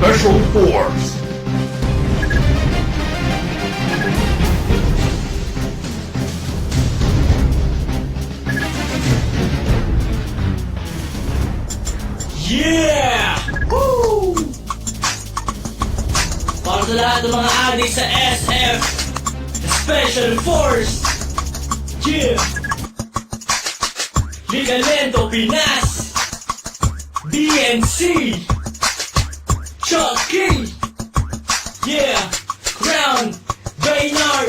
Special Force. Yeah! Woo! Para sa lahat ng mga adik sa SF Special Force. Yeah! Ligalento Pinas, DNC, Chucky, yeah, Crown, Baynard.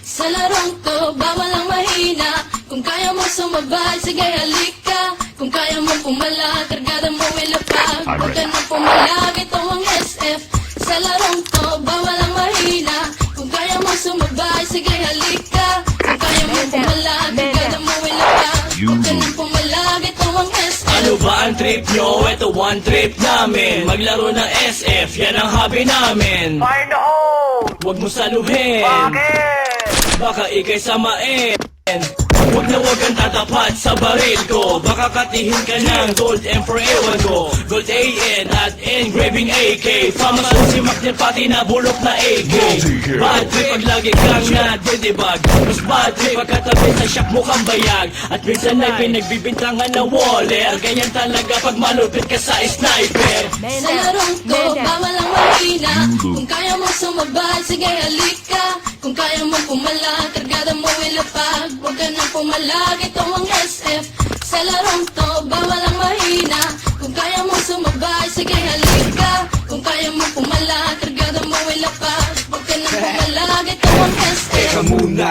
Sa larong to, bawal ang mahina. Kung kaya mo sumabay, sige halika. Kung kaya mo pumala, kargada mo ilapag. Huwag ka nang pumalag, ito ang SF. Sa larong to, bawal ang mahina. Kung kaya mo sumabay, sige halika. Kung kaya mo pumala, kargada mo ilapag. Huwag ka nang pumalag, ito ang SF. Ano ba ang trip nyo? Ito one trip namin. Maglaro ng SF, yan ang hobby namin. Fire in the hole! Huwag mo saluhin, Bakit? baka ikay samain. Huwag na huwag kang tatapat sa baril ko. Baka katihin ka ng gold M for ewan ko. Gold AN at engraving AK. Pamasun si Macner pati na bulok na AK. Bad trip pag lagi kang nadidibag. Mas bad trip pagkatabi sa shop mo kang bayag. At minsan ay pinagbibintangan na waller. Ganyan talaga pag malupit ka sa sniper. Sa larong to, bawal ang mahina. Kung kaya mo sumabay, sige halika. Kung kaya mo pumala, kargada mo ilapag. Huwag ka nang pumalag, ito ang SF. Sa larong to, bawal ang mahina. Kung kaya mo sumabay, sige halika. Kung kaya mo pumala, kargada mo ilapag. Huwag ka nang pumalag, ito ang SF. Teka muna,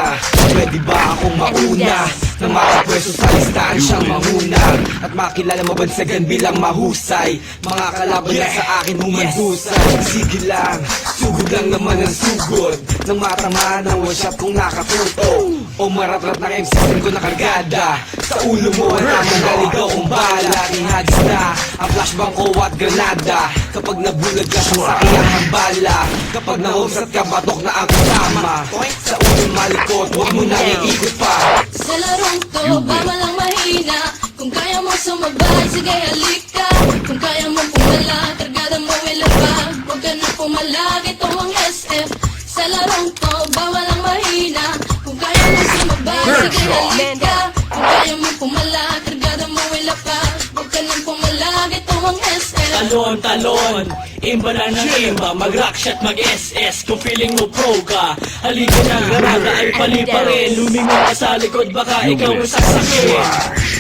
pwede ba akong mauna? Na makapwesto sa listahan siyang manguna. At makilala mabansagan bilang mahusay. Mga kalaban na sa akin humanhusay. Sige lang, sugod lang naman ang sugod. Nang matamaan ang one shot kung nakatuto. O maratrat ng M16 ko na kargada. Sa ulo mo ang among galigaw kong bala. Ihagis na ang flashbang ko at granada. Kapag nabulag ka sa sakyan ng bala. Kapag nahumsat ka, batok na ang kasama. Sa ulo malikot, huwag mo nang iikot pa. Sa larong to, bawal ang mahina. Kung kaya mo sumabay, sige halika. Kung kaya mo pumala, kargada mo ilapag. Huwag ka nang pumalag, ito ang SF. Sa larong to, bawal ang mahina. Kung kaya mo sumabay, sige halika. Kung kaya mo pumala, kargada mo ilapag. Huwag ka nang pumalag, ito ang SF. Talon, talon, imba na ng imba. Mag-rock shot, mag-SS kung feeling mo pro ka. Halika na, granada ay pali pa rin. Lumingon ka sa likod, baka ikaw ang sasakin.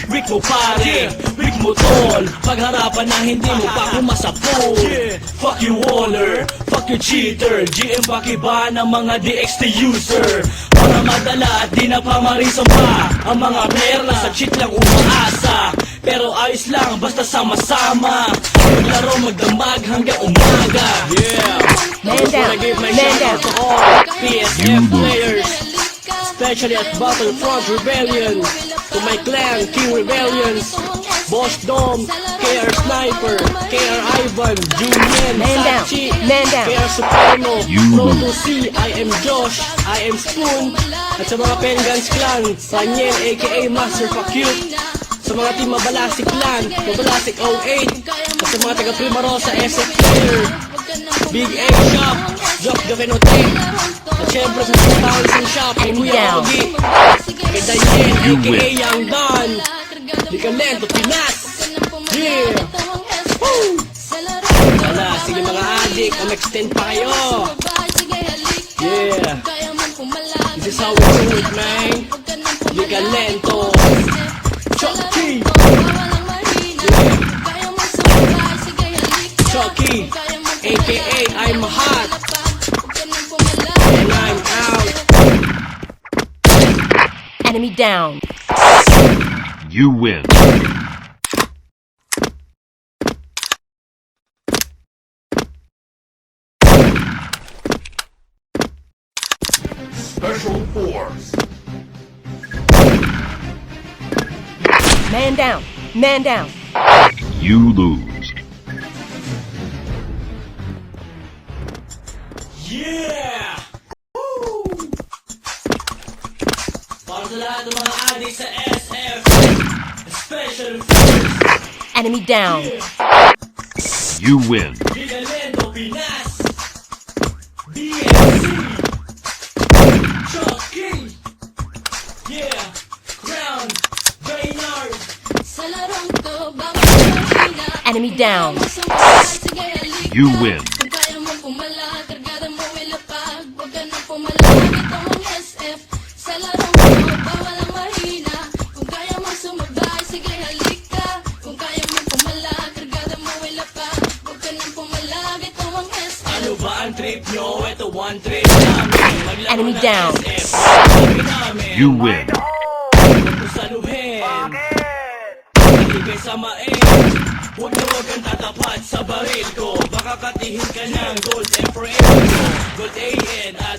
Rick mo pare, Rick mo tol. Pagharapan na hindi mo pa kumasapol. Fuck you Waller, fuck you cheater. GM pakiba ng mga DXT user. Para madala at di na pamarisan pa. Ang mga player na sa cheat lang umaasa. Pero ayos lang, basta sama-sama. Maglaro, magdamag hanggang umaga. Yeah, Man down, I give my man shout out down. to all PSF players, especially at Battlefront Rebellion. To my clan, King Rebellions, Boss Dom, KR Sniper, KR Ivan, Julian, Man down, Sachi, man down. KR Supremo, Proto C, I am Josh, I am Spoon, at sa mga Pengans Clan, Raniel aka Master Fuck You, sa mga Team Mabalasik Clan, Mabalasik 08, at sa mga taga Primarosa SF Player, Big A Shop, Jock Jokenote, at syempre sa mga Townsend Shop, kay Kuya Down. Ogi, kay Daniel aka Young Don, Ligalento Pinas, yeah! Woo! Wala, sige mga adik, extend pa kayo. Yeah. This is how we do it, man. Ligalento, Chucky, Chucky, aka I'm hot, and I'm out. Enemy down. You win. Special Force. Man down. Man down. You lose. Yeah! Woo! Para sa lahat ng mga adik sa SF Special Force. Enemy down. You win. Ligalento Pinas. Enemy down. You win. Kung kaya mo pumala, kargada mo ilapag. Huwag ka nang pumalag, ito ang SF. Sa larong ko, bawal ang mahina. Kung kaya mo sumabay, sige halika. Kung kaya mo pumala, kargada mo ilapag. Huwag ka nang pumalag, ito ang SF. Ano ba ang trip nyo? Ito one trip namin. Maglaro Enemy ng down. SF. Sabi namin, You win. saluhin. Bakit? Hindi kayo samain. Huwag na huwag kang tatapat sa baril ko. Baka katihin ka ng gold and forever ko. Gold AN at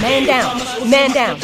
Man down. Man down.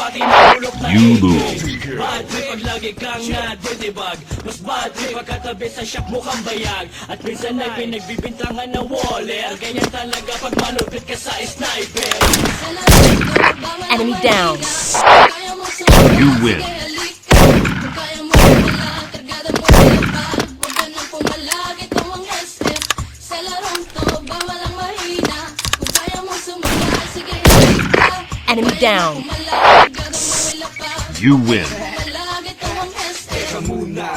You lose. Bad trip pag lagi kang nadidibag. Mas bad trip pag katabi sa shop mukhang bayag. At minsan ay pinagbibintangan ng waller. Ganyan talaga pag malupit ka sa sniper. Sa larong ko, bawal ang Enemy mahina. down. Kung kaya mo sumabay, You win. sige halika. Kung kaya mo pumala, kargada mo ilapag. Huwag ka nang pumalag, ito ang SF. Sa larong to, bawal ang mahina. Kung kaya mo sumabay, sige halika. Enemy down. Pumalag, kargada mo ilapag. You win. Pumalag, ito ang SF. Teka muna,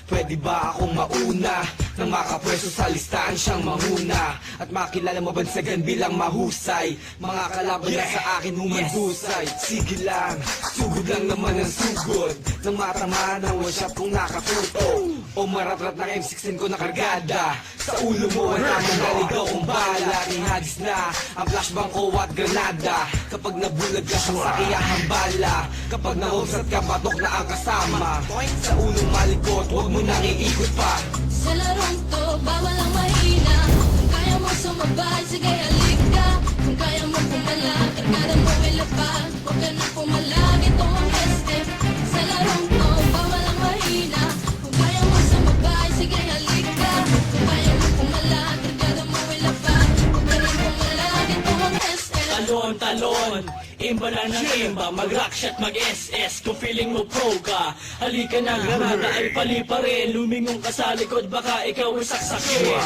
pwede ba akong mauna? Nang makapwesto sa listahan siyang manguna At makilala mabansagan bilang mahusay Mga kalaban na sa akin humanhusay Sige lang, sugod lang naman ang sugod Nang matamaan ang one shot kong nakatuto O maratrat ng M16 ko na kargada Sa ulo mo wala mong naligaw kong bala Ihagis na ang flashbang ko at granada Kapag nabulag ka sa sakiyahang bala Kapag nahusat ka patok na ang kasama Sa ulong malikot, huwag mo nang iikot pa Sa larong to, bawal ang mahina. Kung kaya mo sumabay, sige halika. Kung kaya mo pumala, kargada mo ilapag. Huwag ka nang pumalag, ito ang SF. Sa larong to, bawal ang mahina. Kung kaya mo sumabay, sige halika. Kung kaya mo pumala, kargada mo ilapag. Huwag ka nang pumalag, ito ang SF. Talon, talon, imbala ng imba. Mag-rock shot, mag-SS. Kung feeling mo pro ka, halika na, granada ay pali pa rin. Lumingong ka sa likod, baka ikaw ay saksakin.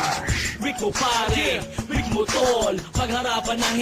Weak mo pare, weak mo tol. Pagharapan ng